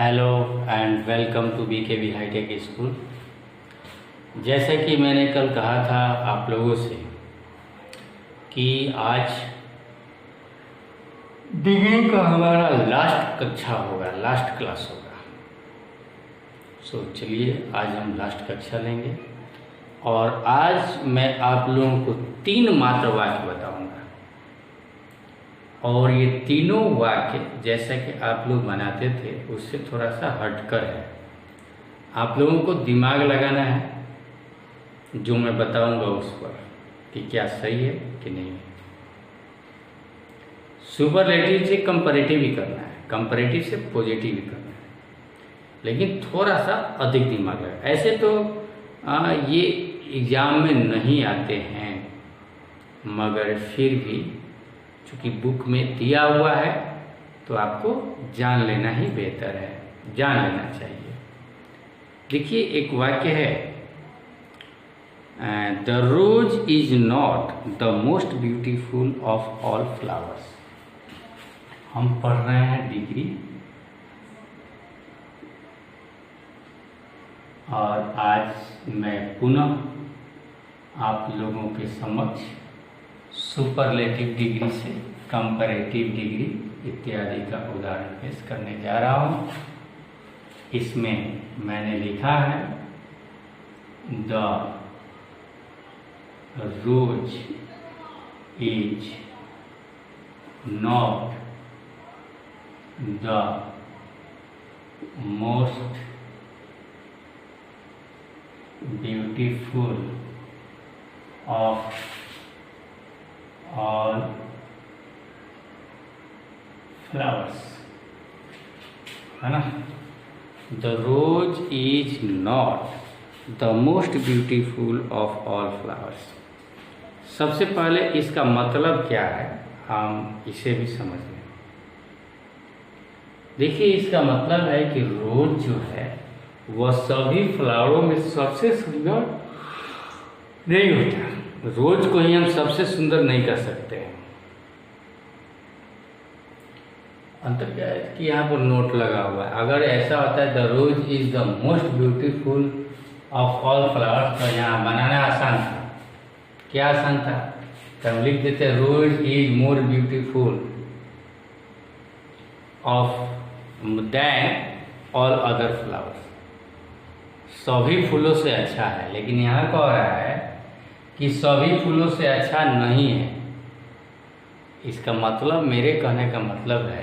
Hello and welcome to BKV hi-tech school. जैसे कि मैंने कल कहा था आप लोगों से कि आज डिग्री का हमारा लास्ट कक्षा होगा, लास्ट क्लास होगा। सो चलिए आज हम लास्ट कक्षा लेंगे और आज मैं आप लोगों को 3 मात्र वाक्य बताऊंगा और ये तीनों वाक्य जैसा कि आप लोग बनाते थे उससे थोड़ा सा हटकर है। आप लोगों को दिमाग लगाना है जो मैं बताऊंगा उस पर कि क्या सही है कि नहीं है। सुपरलेटिव से कंपैरेटिव ही करना है, कंपैरेटिव से पॉजिटिव ही करना है, लेकिन थोड़ा सा अधिक दिमाग लगा। ऐसे तो ये एग्ज़ाम में नहीं आते हैं, मगर फिर भी चूँकि बुक में दिया हुआ है तो आपको जान लेना ही बेहतर है, जान लेना चाहिए। देखिए एक वाक्य है, the rose is not the most beautiful of all flowers. हम पढ़ रहे हैं डिग्री और आज मैं पुनः आप लोगों के समक्ष सुपरलेटिव डिग्री से कंपैरेटिव डिग्री इत्यादि का उदाहरण पेश करने जा रहा हूँ। इसमें मैंने लिखा है the rose is not the most beautiful of all flowers, है ना। The rose is not the most beautiful of all flowers। सबसे पहले इसका मतलब क्या है हम इसे भी समझ लें। देखिए इसका मतलब है कि रोज जो है वह सभी फ्लावरों में सबसे सुंदर नहीं होता। रोज को ही हम सबसे सुंदर नहीं कर सकते हैं। अंतर क्या है कि यहाँ पर नोट लगा हुआ है। अगर ऐसा होता है the rose is the most beautiful of all flowers तो यहाँ बनाना आसान था। क्या आसान था? तो हम लिख देते rose is more beautiful of than all other flowers. सभी फूलों से अच्छा है, लेकिन यहाँ कह रहा है कि सभी फूलों से अच्छा नहीं है। इसका मतलब, मेरे कहने का मतलब है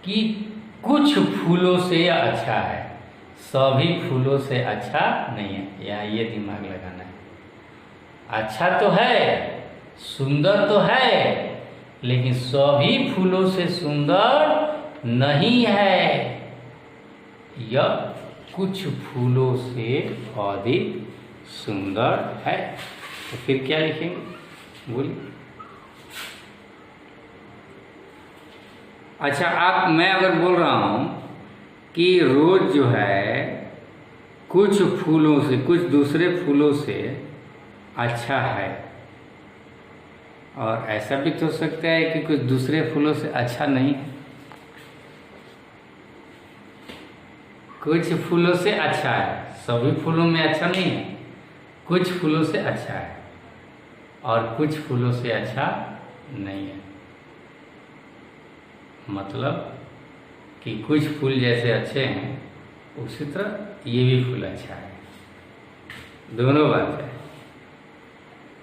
कि कुछ फूलों से अच्छा है, सभी फूलों से अच्छा नहीं है। यहाँ ये दिमाग लगाना है। अच्छा तो है, सुंदर तो है, लेकिन सभी फूलों से सुंदर नहीं है। यह कुछ फूलों से अधिक सुंदर है। तो फिर क्या लिखेंगे बोलिए। अच्छा मैं अगर बोल रहा हूँ कि रोज जो है कुछ फूलों से, कुछ दूसरे फूलों से अच्छा है, और ऐसा भी तो हो सकता है कि कुछ दूसरे फूलों से अच्छा नहीं है। कुछ फूलों से अच्छा है, सभी फूलों में अच्छा नहीं है, कुछ फूलों से अच्छा है और कुछ फूलों से अच्छा नहीं है। मतलब कि कुछ फूल जैसे अच्छे हैं उसी तरह ये भी फूल अच्छा है। दोनों बात है।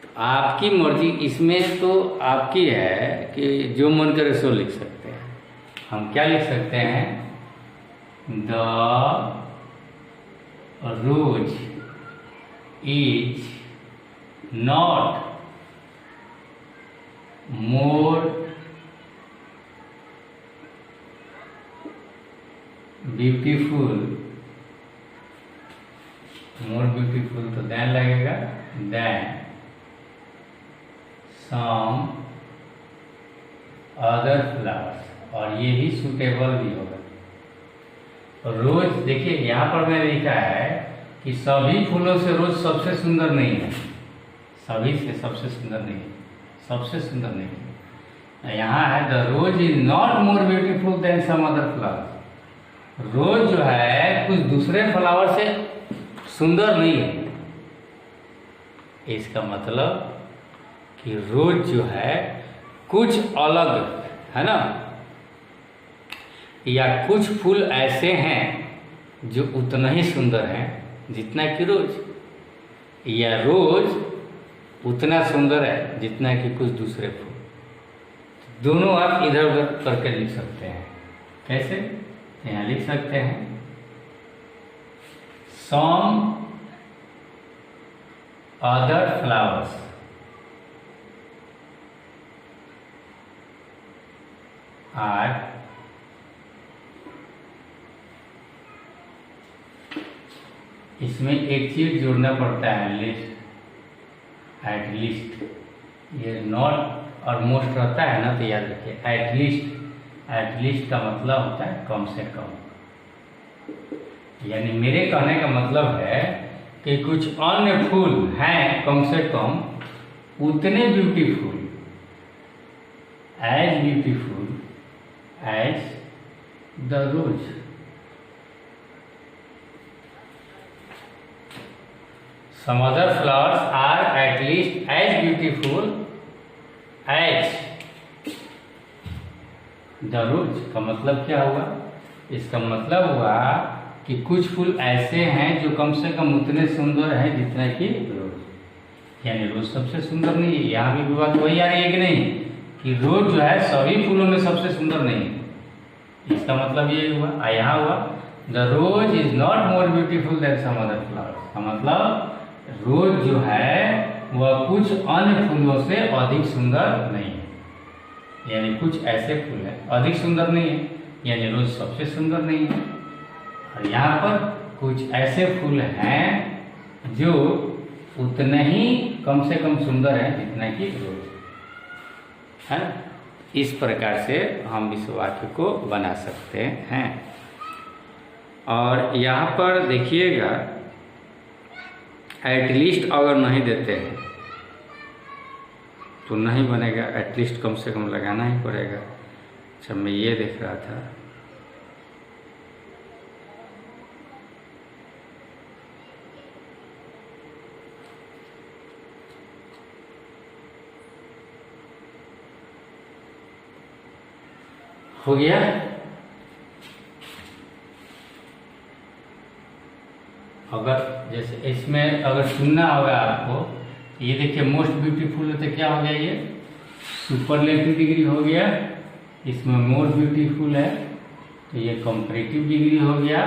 तो आपकी मर्जी, इसमें तो आपकी है कि जो मन करे सो लिख सकते हैं। हम क्या लिख सकते हैं? The rose is not more beautiful, more beautiful तो देन लगेगा, देन सम अदर फ्लावर्स, और ये भी सुटेबल भी होगा। रोज देखिए यहाँ पर मैंने लिखा है कि सभी फूलों से रोज सबसे सुंदर नहीं है, सभी से सबसे सुंदर नहीं है, सबसे सुंदर नहीं है। यहाँ है the rose is not more beautiful than some other flowers. Rose जो है कुछ दूसरे फ्लावर से सुंदर नहीं है। इसका मतलब कि रोज जो है कुछ अलग है ना, या कुछ फूल ऐसे हैं जो उतना ही सुंदर हैं जितना कि रोज, या रोज उतना सुंदर है जितना कि कुछ दूसरे फूल। दोनों आप इधर उधर करके लिख सकते हैं। कैसे? यहाँ लिख सकते हैं सम अदर फ्लावर्स आर इसमें एक चीज जोड़ना पड़ता है, लिस्ट, एट लीस्ट। ये नॉट और मोस्ट रहता है ना, तो याद रखिए एट लीस्ट। एट लीस्ट का मतलब होता है कम से कम। यानी मेरे कहने का मतलब है कि कुछ अन्य फूल हैं कम से कम उतने beautiful, as beautiful as the rose. Some other flowers are at least as beautiful as the rose। का मतलब क्या हुआ? इसका मतलब हुआ कि कुछ फूल ऐसे हैं जो कम से कम उतने सुंदर हैं जितना कि रोज। यानी रोज सबसे सुंदर नहीं है। यहाँ भी बात वही आ रही है कि नहीं, कि रोज जो है सभी फूलों में सबसे सुंदर नहीं है। इसका मतलब ये हुआ, यहाँ हुआ the rose is not more beautiful than some other flowers. का मतलब रोज जो है वह कुछ अन्य फूलों से अधिक सुंदर नहीं है। यानी कुछ ऐसे फूल हैं अधिक सुंदर नहीं है, यानी रोज सबसे सुंदर नहीं है। और यहाँ पर कुछ ऐसे फूल हैं जो उतने ही कम से कम सुंदर हैं जितना कि रोज है। इस प्रकार से हम इस वाक्य को बना सकते हैं। और यहाँ पर देखिएगा एटलीस्ट अगर नहीं देते हैं तो नहीं बनेगा, एटलीस्ट कम से कम लगाना ही पड़ेगा। अच्छा, मैं ये देख रहा था, हो गया। अगर जैसे इसमें अगर सुनना होगा आपको, ये देखिए मोस्ट ब्यूटीफुल है तो क्या हो गया, ये सुपरलेटिव डिग्री हो गया। इसमें मोर ब्यूटीफुल है तो ये कंपैरेटिव डिग्री हो गया।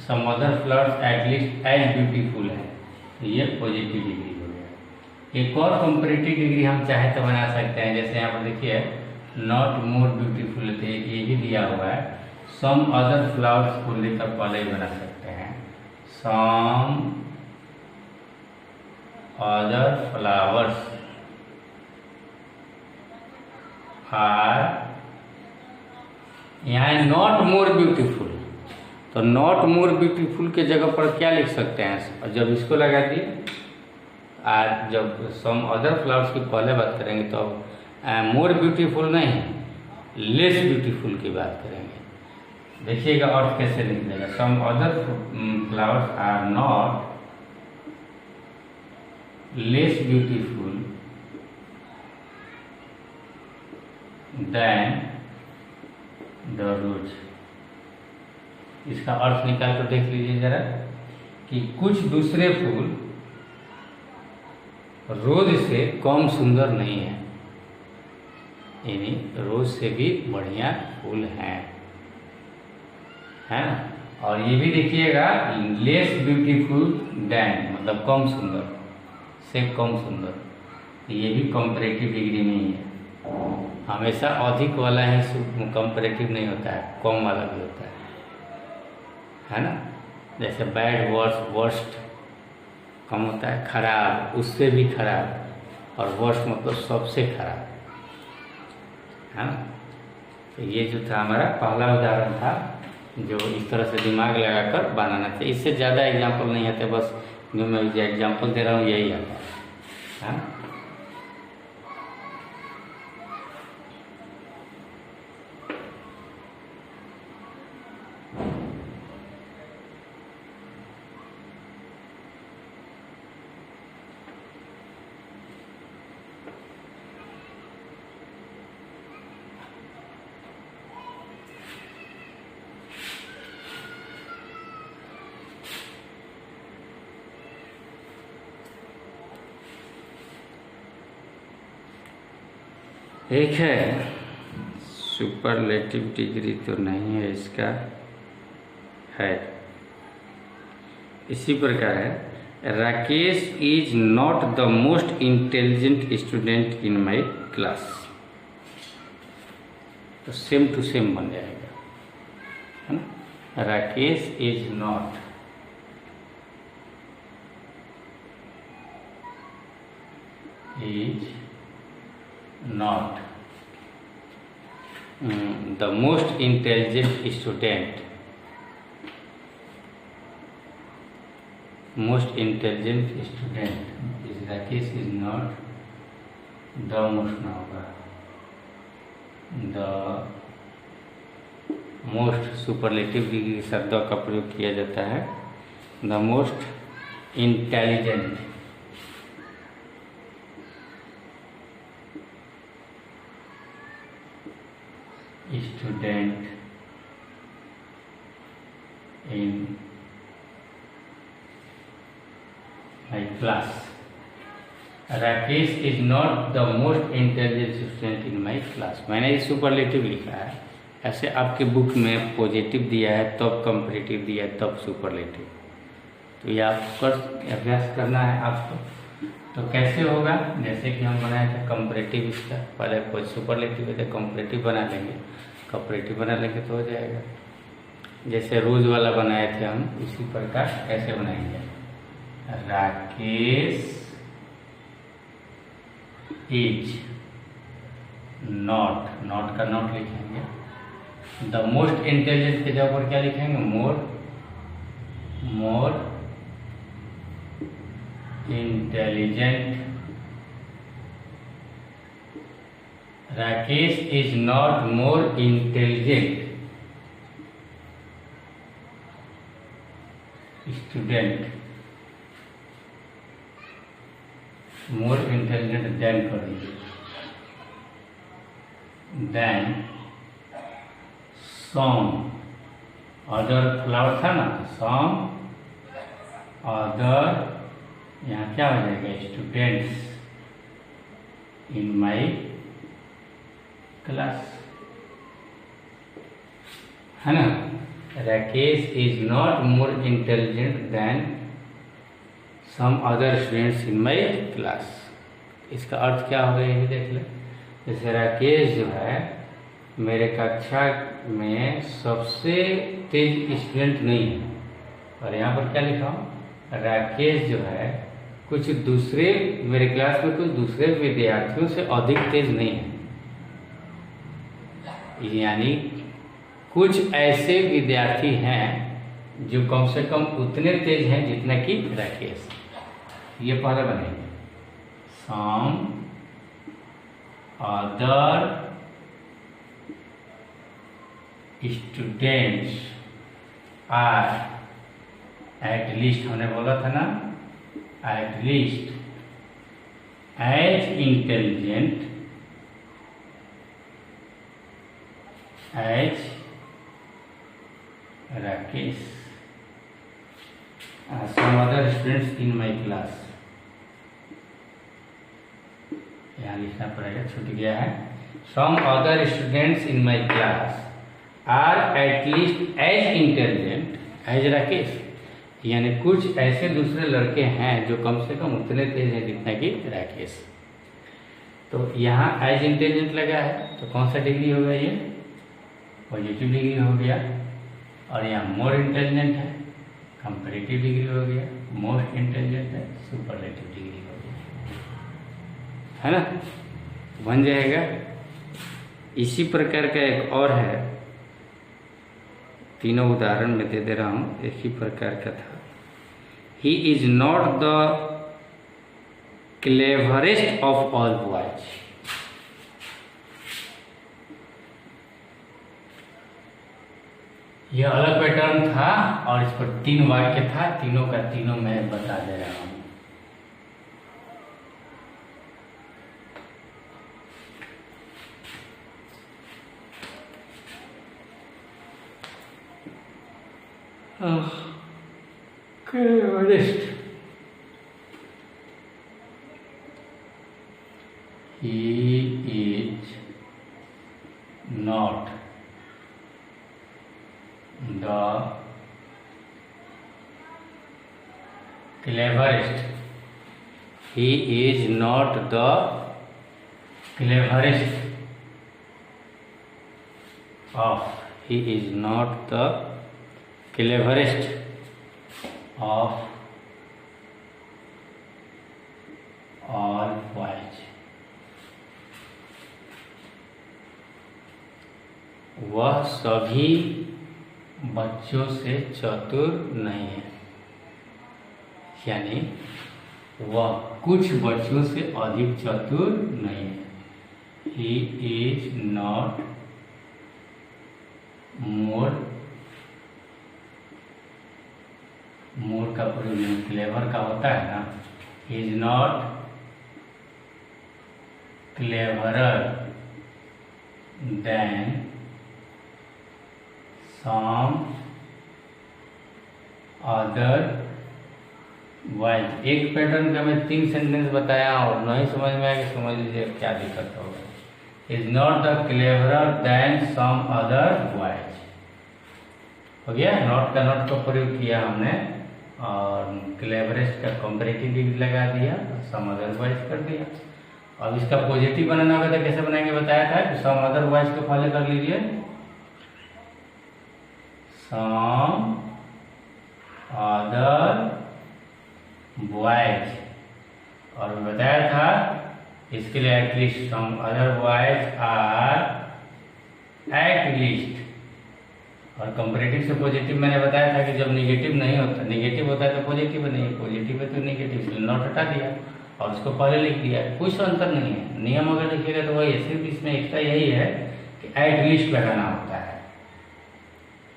Some other flowers at least as beautiful है तो ये पॉजिटिव डिग्री हो गया। एक और कंपैरेटिव डिग्री हम चाहे तो बना सकते हैं। जैसे यहाँ पर देखिए नॉट मोर ब्यूटीफुल है तो ये भी दिया हुआ है। सम अदर फ्लावर्स को लेकर पहले ही बना सकते हैं सम अदर फ्लावर्स आर, यहाँ नॉट मोर ब्यूटीफुल, तो नॉट मोर ब्यूटीफुल के जगह पर क्या लिख सकते हैं? और जब इसको लगा दिए, आज जब सम अदर फ्लावर्स की पहले बात करेंगे तो मोर ब्यूटीफुल नहीं, लेस ब्यूटीफुल की बात करेंगे। देखिएगा अर्थ कैसे निकलेगा। Some other flowers are not less beautiful than the rose. इसका अर्थ निकाल कर देख लीजिए जरा कि कुछ दूसरे फूल रोज से कम सुंदर नहीं है, यानी रोज से भी बढ़िया फूल हैं, है ना। और ये भी देखिएगा लेस ब्यूटीफुल देन, मतलब कम सुंदर से कम सुंदर, ये भी कंपैरेटिव डिग्री में ही है। हमेशा अधिक वाला ही कंपैरेटिव नहीं होता है, कम वाला भी होता है ना। जैसे बैड, वर्स, वर्स्ट कम होता है, खराब उससे भी खराब, और वर्स्ट मतलब सबसे खराब, है ना। तो ये जो था हमारा पहला उदाहरण था जो इस तरह से दिमाग लगाकर बनाना चाहिए। इससे ज़्यादा एग्जाम्पल नहीं आते, बस जो मैं एग्जाम्पल दे रहा हूँ यही आता है। हाँ? एक है सुपरलेटिव डिग्री तो नहीं है इसका, है इसी प्रकार है, Rakesh is not the most intelligent student in my class. तो सेम टू सेम बन जाएगा, है ना। Rakesh is not the most intelligent student, most intelligent student is Rakesh is not the most, ना होगा the most, सुपरलेटिव डिग्री शब्दों का प्रयोग किया जाता है, the most intelligent student in my class. Rakesh is not the most intelligent student in my class. मैंने ये सुपरलेटिव लिखा है, ऐसे आपके बुक में पॉजिटिव दिया है तब कंपैरेटिव दिया है तब सुपरलेटिव। तो ये आपको अभ्यास करना है आपको। तो कैसे होगा, जैसे कि हम बनाए थे कंपैरेटिव, इसका पहले कोई सुपरलेटिव है तो कंपैरेटिव बना लेंगे, कंपैरेटिव बना लेंगे तो हो जाएगा। जैसे रोज वाला बनाए थे हम, इसी प्रकार कैसे बनाएंगे, राकेश इज नॉट, नॉट का नॉट लिखेंगे, द मोस्ट इंटेलिजेंट के जगह पर क्या लिखेंगे, more intelligent. Rakesh is not more intelligent student, more intelligent then कर दीजिए, देन सम अदर फ्लावर था ना, सम अदर, यहाँ क्या हो जाएगा, स्टूडेंट्स इन माई क्लास, है ना। Rakesh is not more intelligent than some other students in my class. इसका अर्थ क्या होगा ये भी देख ले। जैसे राकेश जो है मेरे कक्षा में सबसे तेज स्टूडेंट नहीं है, और यहाँ पर क्या लिखा हूँ, राकेश जो है कुछ दूसरे, मेरे क्लास में कुछ दूसरे विद्यार्थियों से अधिक तेज नहीं है, यानी कुछ ऐसे विद्यार्थी हैं जो कम से कम उतने तेज हैं जितना कि राकेश। ये पहले बनेंगे, some other students are at least, हमने बोला था ना, at least as intelligent as Rakesh, some other students in my class, यहाँ लिखना पड़ेगा, छूट गया है। Some other students in my class are at least as intelligent as Rakesh, यानी कुछ ऐसे दूसरे लड़के हैं जो कम से कम उतने तेज हैं जितना कि राकेश। तो यहाँ एज इंटेलिजेंट लगा है तो कौन सा डिग्री होगा, ये पॉजिटिव डिग्री हो गया, और यहाँ मोर इंटेलिजेंट है कंपैरेटिव डिग्री हो गया, मोस्ट इंटेलिजेंट है सुपरलेटिव डिग्री हो गया, है ना, बन जाएगा। इसी प्रकार का एक और है, तीनों उदाहरण में दे दे रहा हूँ, एक ही प्रकार का था। He is not the cleverest of all boys, यह अलग पैटर्न था और इस पर 3 वाक्य था, तीनों का तीनों मैं बता दे रहा हूँ। Cleverest. He is cleverest. He is not the cleverest of. He is not the cleverest of all boys. वह सभी बच्चों से चतुर नहीं है, यानी वह कुछ बच्चों से अधिक चतुर नहीं है। He is not more का प्रयोग क्लेवर का होता है ना। He is not cleverer than some other boys। एक पैटर्न का मैं 3 सेंटेंस बताया और नहीं समझ में आया कि समझ लीजिए क्या दिक्कत होगा। Is not the cleverer than some other boys। हो गया, नॉट का नॉट का प्रयोग किया हमने और क्लेवरेस्ट का कंपैरेटिव डिग्री लगा दिया, सम अदर बॉयज कर दिया। अब इसका पॉजिटिव बनाना होगा तो कैसे बनाएंगे बताया था कि सम अदर बॉयज को पहले कर लीजिए, सम अदर बॉयज, और बताया था इसके लिए at least some other boys are at least. और कंपैरेटिव से पॉजिटिव मैंने बताया था कि जब नेगेटिव नहीं होता, नेगेटिव होता है तो पॉजिटिव नहीं, पॉजिटिव है तो नेगेटिव, इसलिए नॉट हटा दिया और उसको पहले लिख दिया। कुछ अंतर नहीं है, नियम अगर लिखिएगा तो वही है, सिर्फ इसमें एक्स्ट्रा यही है कि एट लीस्ट लगाना होता है।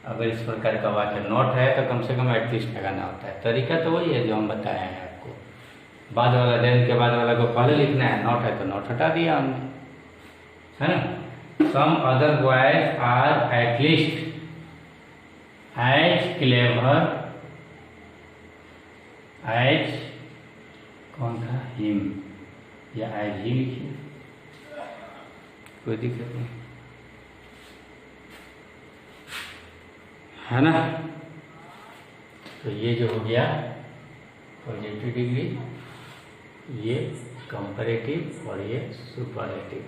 अगर इस प्रकार का वाक्य नॉट है तो कम से कम एट लीस्ट लगाना होता है। तरीका तो वही है जो हम बताए हैं आपको, बाद वाला देन के बाद वाला को पहले लिखना है, नॉट है तो नॉट हटा दिया हमने, है ना। Some other boys are at least as clever as, कौन था, हिम या एज ही लिखिए, कोई दिक्कत नहीं, है ना। तो ये जो हो गया पॉजिटिव डिग्री, ये कंपैरेटिव और ये सुपरलेटिव।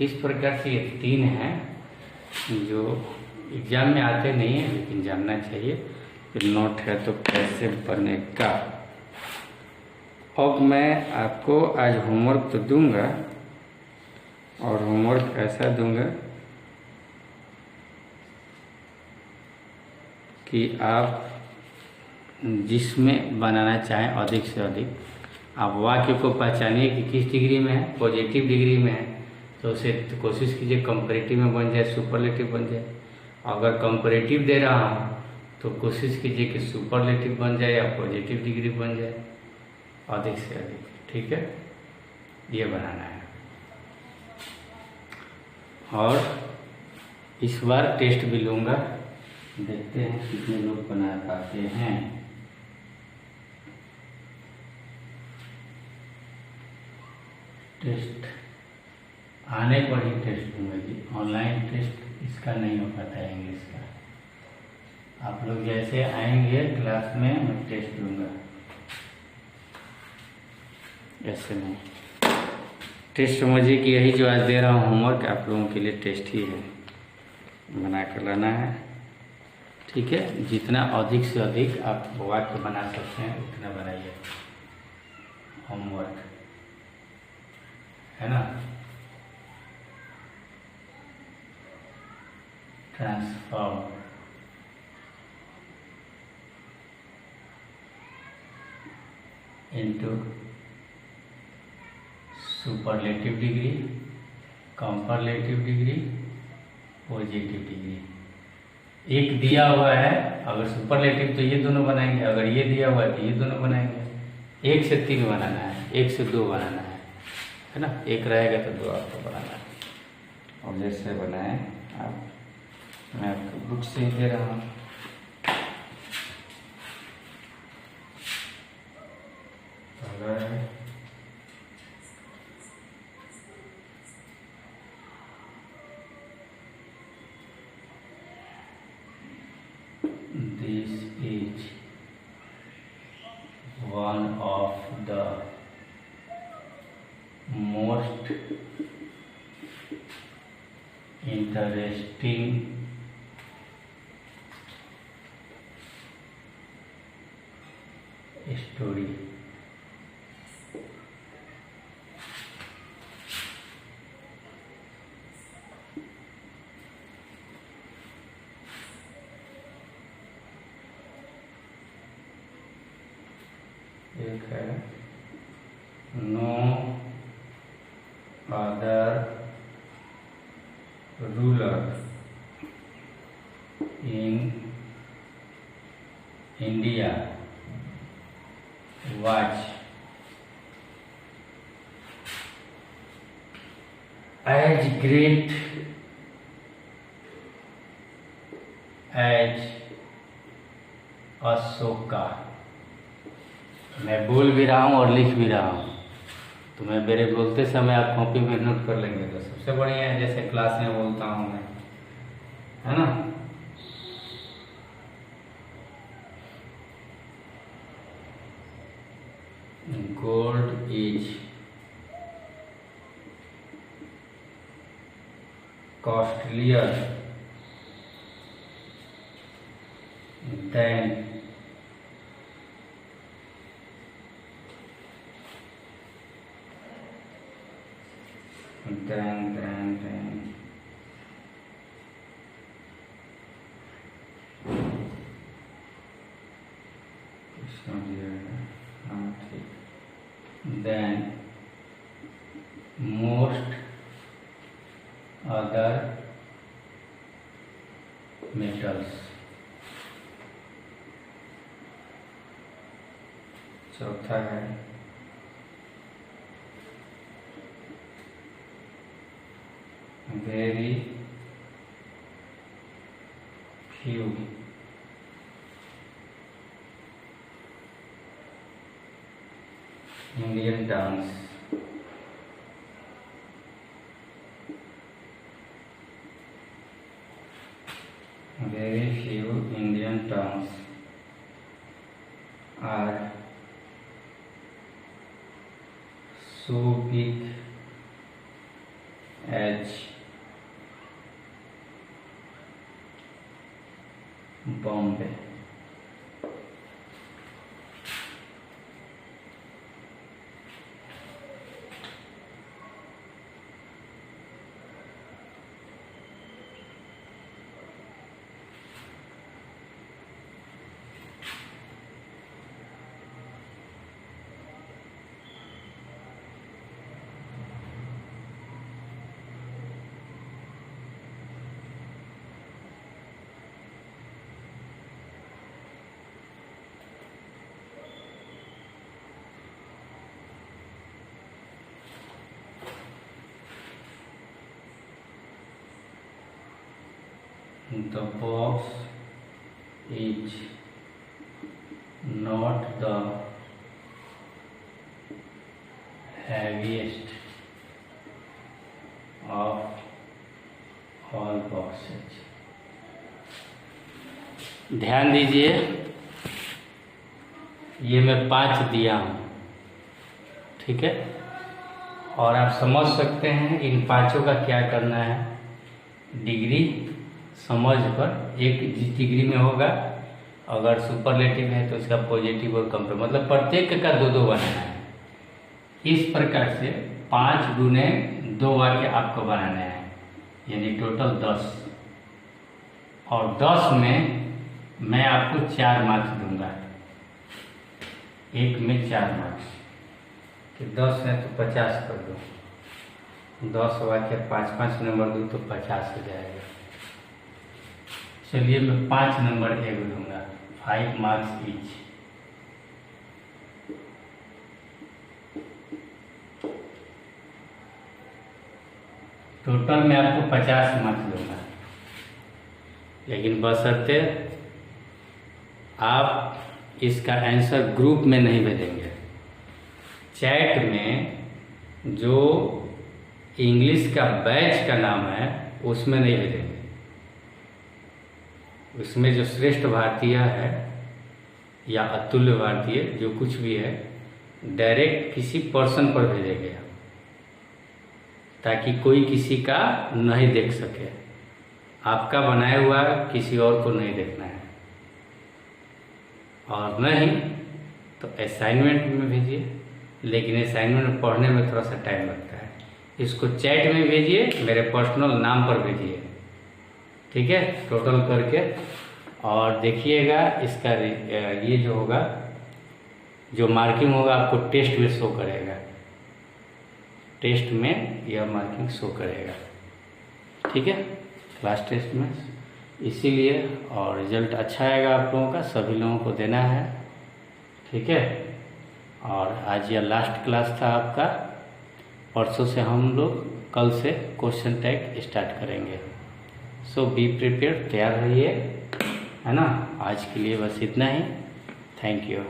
इस प्रकार से ये 3 हैं जो एग्जाम में आते नहीं हैं लेकिन जानना चाहिए कि नोट है तो कैसे बनेगा। अब मैं आपको आज होमवर्क तो दूंगा और होमवर्क ऐसा दूंगा कि आप जिसमें बनाना चाहें अधिक से अधिक, आप वाक्य को पहचानिए कि किस डिग्री में है, पॉजिटिव डिग्री में है तो उसे कोशिश कीजिए कंपैरेटिव में बन जाए, सुपरलेटिव बन जाए। अगर कंपैरेटिव दे रहा हूँ तो कोशिश कीजिए कि सुपरलेटिव बन जाए या पॉजिटिव डिग्री बन जाए अधिक से अधिक, ठीक है, ये बनाना है। और इस बार टेस्ट भी लूँगा, देखते हैं कितने लोग बना पाते हैं। टेस्ट आने पर ही टेस्ट दूंगा जी, ऑनलाइन टेस्ट इसका नहीं हो पाता है इंग्लिश का। आप लोग जैसे आएंगे क्लास में मैं टेस्ट दूंगा, ऐसे नहीं। टेस्ट समझिए कि यही जो आज दे रहा हूँ होमवर्क आप लोगों के लिए टेस्ट ही है, बना कर लाना है, ठीक है। जितना अधिक से अधिक आप वाक्य बना सकते हैं उतना बनाइए, होमवर्क है ना। Transform, into superlative degree, comparative degree, positive degree. एक दिया हुआ है, अगर सुपरलेटिव तो ये दोनों बनाएंगे, अगर ये दिया हुआ है तो ये दोनों बनाएंगे। 1 से 3 बनाना है, 1 से 2 बनाना है ना। एक रहेगा तो 2 आपको बनाना है। और जैसे बनाए आप, मैं आपको बुक से ही दे रहा हूँ। Interesting story. एक है no other ruler in India was as great as Ashoka. मैं बोल भी रहा हूँ और लिख भी रहा हूँ, तो मैं मेरे बोलते समय आप कॉपी में नोट कर लेंगे तो सबसे बढ़िया है, जैसे क्लास में बोलता हूँ मैं, है ना। Gold is costlier than than most other metals। चौथा है very few Indian towns very few Indian towns are so big as Bombay। The box is not the heaviest of all boxes। ध्यान दीजिए, ये मैं 5 दिया हूँ, ठीक है, और आप समझ सकते हैं इन 5 का क्या करना है। डिग्री समझ पर एक जिस डिग्री में होगा, अगर सुपरलेटिव है तो इसका पॉजिटिव और कंपेयर, मतलब प्रत्येक का 2-2 बनाना है। इस प्रकार से 5 गुने 2 वाक्य आपको बनाने हैं, यानी टोटल 10, और 10 में मैं आपको 4 मार्क्स दूंगा, एक में 4 मार्क्स, कि 10 है तो 50 कर दो, 10 वाक्य 5-5 नंबर दूँ तो 50 हो जाएगा। चलिए मैं 5 नंबर एक दूंगा, 5 मार्क्स ईच। टोटल मैं आपको 50 मार्क्स दूंगा, लेकिन बशर्ते आप इसका आंसर ग्रुप में नहीं भेजेंगे। चैट में जो इंग्लिश का बैच का नाम है उसमें नहीं भेजेंगे। उसमें जो श्रेष्ठ भारतीय है या अतुल्य भारतीय जो कुछ भी है, डायरेक्ट किसी पर्सन पर भेजेंगे, ताकि कोई किसी का नहीं देख सके। आपका बनाया हुआ किसी और को नहीं देखना है, और नहीं तो असाइनमेंट में भेजिए, लेकिन असाइनमेंट पढ़ने में थोड़ा सा टाइम लगता है। इसको चैट में भेजिए, मेरे पर्सनल नाम पर भेजिए, ठीक है, टोटल करके। और देखिएगा इसका ये जो होगा, जो मार्किंग होगा आपको टेस्ट में शो करेगा, टेस्ट में यह मार्किंग शो करेगा, ठीक है, क्लास टेस्ट में। इसीलिए और रिजल्ट अच्छा आएगा आप लोगों का, सभी लोगों को देना है, ठीक है। और आज यह लास्ट क्लास था आपका, परसों से हम लोग कल से क्वेश्चन टैग स्टार्ट करेंगे। सो बी प्रिपेयर, तैयार रहिए, है ना। आज के लिए बस इतना ही, थैंक यू।